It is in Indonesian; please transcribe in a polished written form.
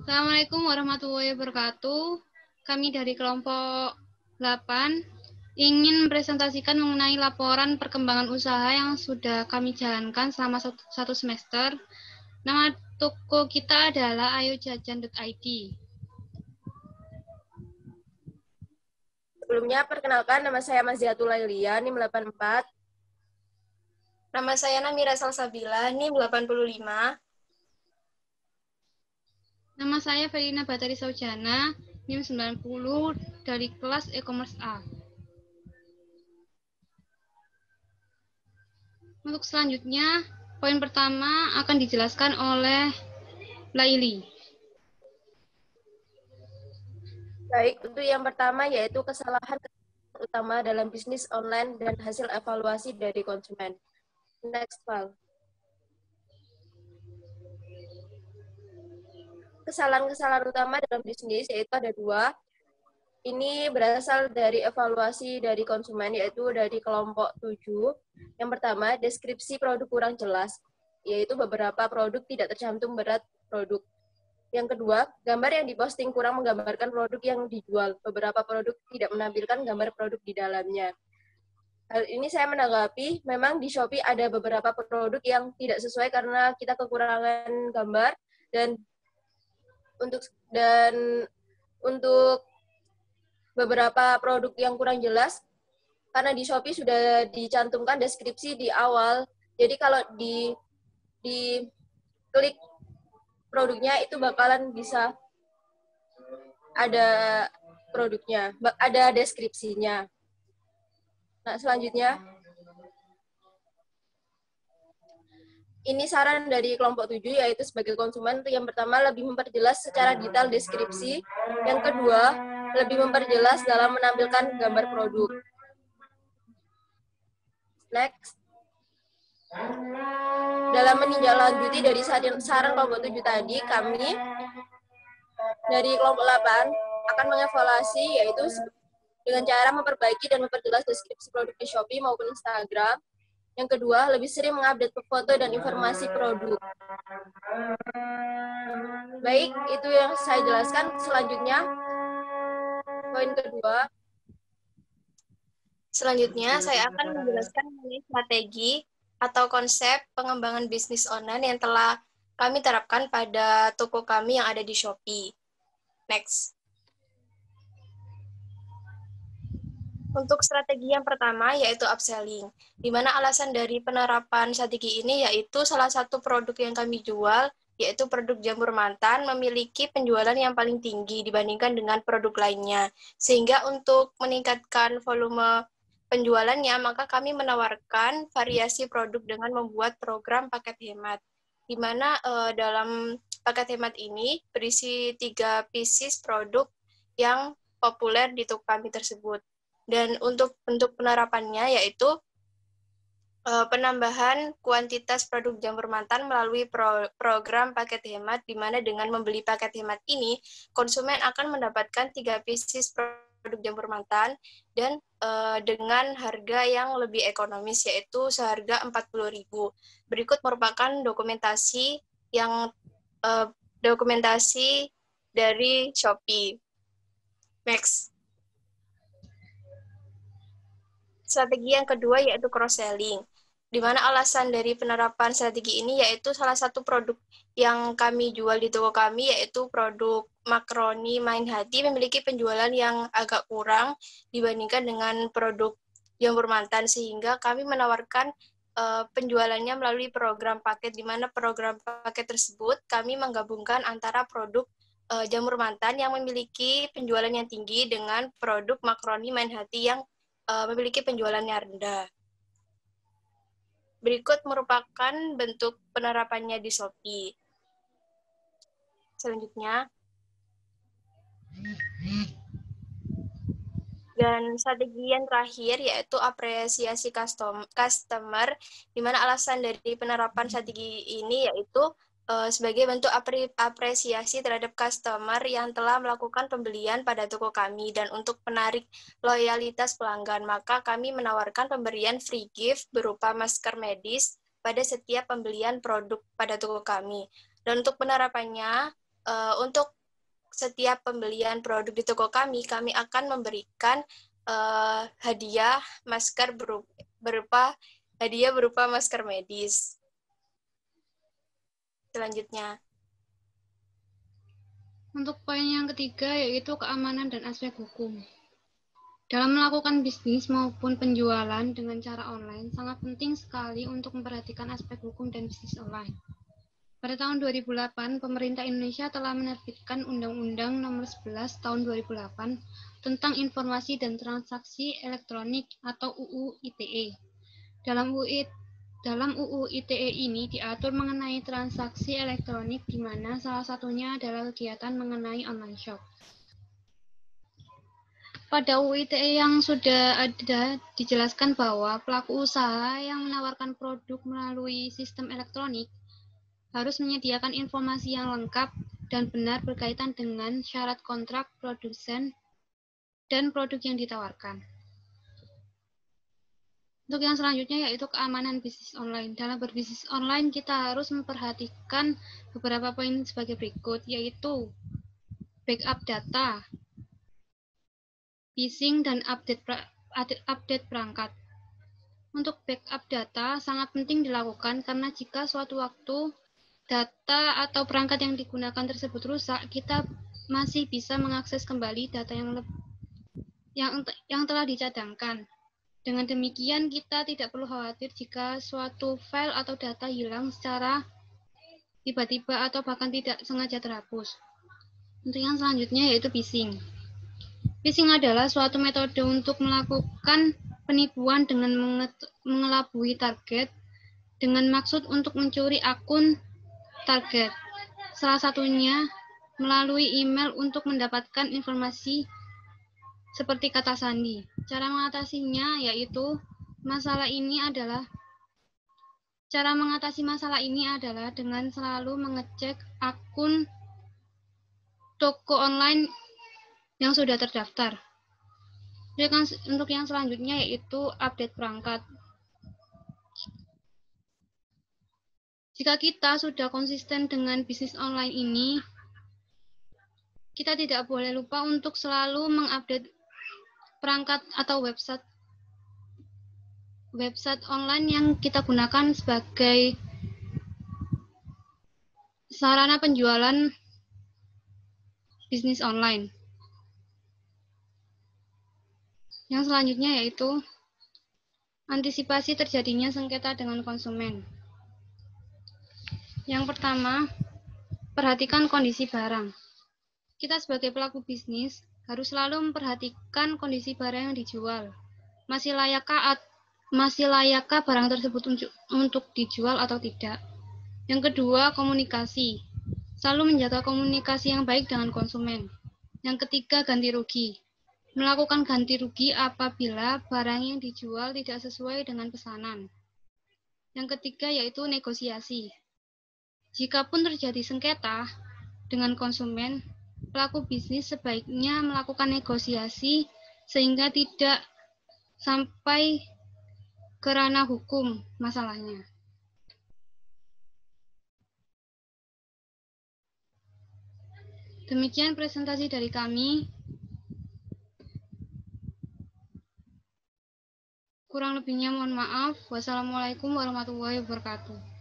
Assalamualaikum warahmatullahi wabarakatuh. Kami dari kelompok 8 ingin mempresentasikan mengenai laporan perkembangan usaha yang sudah kami jalankan selama satu semester. Nama toko kita adalah ayojajan.id. Sebelumnya, perkenalkan, nama saya Maziatul Lailia, NIM 84. Nama saya Namira Salsabila, NIM 85. Nama saya Felina Batari Saujana, NIM 90 dari kelas e-commerce A. Untuk selanjutnya, poin pertama akan dijelaskan oleh Laili. Baik, untuk yang pertama yaitu kesalahan utama dalam bisnis online dan hasil evaluasi dari konsumen. Next file. Kesalahan-kesalahan utama dalam bisnis yaitu ada 2. Ini berasal dari evaluasi dari konsumen, yaitu dari kelompok 7. Yang pertama, deskripsi produk kurang jelas, yaitu beberapa produk tidak tercantum berat produk. Yang kedua, gambar yang diposting kurang menggambarkan produk yang dijual. Beberapa produk tidak menampilkan gambar produk di dalamnya. Hal ini saya menanggapi, memang di Shopee ada beberapa produk yang tidak sesuai karena kita kekurangan gambar, dan untuk beberapa produk yang kurang jelas, karena di Shopee sudah dicantumkan deskripsi di awal, jadi kalau di klik produknya itu bakalan bisa ada produknya, ada deskripsinya. Nah, selanjutnya, ini saran dari kelompok 7, yaitu sebagai konsumen, untuk yang pertama lebih memperjelas secara detail deskripsi, yang kedua lebih memperjelas dalam menampilkan gambar produk. Next. Dalam menindaklanjuti dari saran kelompok 7 tadi, kami dari kelompok 8 akan mengevaluasi, yaitu dengan cara memperbaiki dan memperjelas deskripsi produk di Shopee maupun Instagram. Yang kedua, lebih sering mengupdate foto dan informasi produk. Baik, itu yang saya jelaskan. Selanjutnya, poin kedua. Selanjutnya, saya akan menjelaskan mengenai strategi atau konsep pengembangan bisnis online yang telah kami terapkan pada toko kami yang ada di Shopee. Next. Untuk strategi yang pertama yaitu upselling, di mana alasan dari penerapan strategi ini yaitu salah satu produk yang kami jual, yaitu produk jamur mantan, memiliki penjualan yang paling tinggi dibandingkan dengan produk lainnya. Sehingga untuk meningkatkan volume penjualannya, maka kami menawarkan variasi produk dengan membuat program paket hemat, di mana dalam paket hemat ini berisi 3 pieces produk yang populer di toko kami tersebut. Dan untuk bentuk penerapannya yaitu penambahan kuantitas produk jamur mantan melalui program paket hemat, di mana dengan membeli paket hemat ini, konsumen akan mendapatkan 3 pieces produk jamur mantan dan dengan harga yang lebih ekonomis, yaitu seharga 40.000. Berikut merupakan dokumentasi dari Shopee. Next. Strategi yang kedua yaitu cross-selling, di mana alasan dari penerapan strategi ini yaitu salah satu produk yang kami jual di toko kami yaitu produk makaroni Main Hati memiliki penjualan yang agak kurang dibandingkan dengan produk jamur mantan, sehingga kami menawarkan penjualannya melalui program paket, di mana program paket tersebut kami menggabungkan antara produk jamur mantan yang memiliki penjualan yang tinggi dengan produk makaroni Main Hati yang memiliki penjualannya rendah. Berikut merupakan bentuk penerapannya di Shopee. Selanjutnya. Dan strategi yang terakhir yaitu apresiasi customer, di mana alasan dari penerapan strategi ini yaitu sebagai bentuk apresiasi terhadap customer yang telah melakukan pembelian pada toko kami, dan untuk menarik loyalitas pelanggan, maka kami menawarkan pemberian free gift berupa masker medis pada setiap pembelian produk pada toko kami. Dan untuk penerapannya, untuk setiap pembelian produk di toko kami akan memberikan hadiah masker berupa masker medis. Selanjutnya. Untuk poin yang ketiga yaitu keamanan dan aspek hukum. Dalam melakukan bisnis maupun penjualan dengan cara online, sangat penting sekali untuk memperhatikan aspek hukum dan bisnis online. Pada tahun 2008, pemerintah Indonesia telah menerbitkan Undang-Undang Nomor 11 Tahun 2008 tentang Informasi dan Transaksi Elektronik atau UU ITE. Dalam UU ITE ini diatur mengenai transaksi elektronik di mana salah satunya adalah kegiatan mengenai online shop. Pada UU ITE yang sudah ada dijelaskan bahwa pelaku usaha yang menawarkan produk melalui sistem elektronik harus menyediakan informasi yang lengkap dan benar berkaitan dengan syarat kontrak produsen dan produk yang ditawarkan. Untuk yang selanjutnya yaitu keamanan bisnis online. Dalam berbisnis online kita harus memperhatikan beberapa poin sebagai berikut, yaitu backup data, phishing, dan update perangkat. Untuk backup data sangat penting dilakukan karena jika suatu waktu data atau perangkat yang digunakan tersebut rusak, kita masih bisa mengakses kembali data yang telah dicadangkan. Dengan demikian, kita tidak perlu khawatir jika suatu file atau data hilang secara tiba-tiba atau bahkan tidak sengaja terhapus. Untuk yang selanjutnya yaitu phishing. Phishing adalah suatu metode untuk melakukan penipuan dengan mengelabui target dengan maksud untuk mencuri akun target. Salah satunya melalui email untuk mendapatkan informasi seperti kata sandi. Cara mengatasi masalah ini adalah dengan selalu mengecek akun toko online yang sudah terdaftar. Untuk yang selanjutnya yaitu update perangkat. Jika kita sudah konsisten dengan bisnis online ini, kita tidak boleh lupa untuk selalu mengupdate perangkat atau website online yang kita gunakan sebagai sarana penjualan bisnis online. Yang selanjutnya yaitu antisipasi terjadinya sengketa dengan konsumen. Yang pertama, perhatikan kondisi barang. Kita sebagai pelaku bisnis harus selalu memperhatikan kondisi barang yang dijual. Masih layakkah barang tersebut untuk dijual atau tidak? Yang kedua, komunikasi. Selalu menjaga komunikasi yang baik dengan konsumen. Yang ketiga, ganti rugi. Melakukan ganti rugi apabila barang yang dijual tidak sesuai dengan pesanan. Yang ketiga yaitu negosiasi. Jikapun terjadi sengketa dengan konsumen, pelaku bisnis sebaiknya melakukan negosiasi sehingga tidak sampai ke ranah hukum masalahnya. Demikian presentasi dari kami. Kurang lebihnya mohon maaf. Wassalamualaikum warahmatullahi wabarakatuh.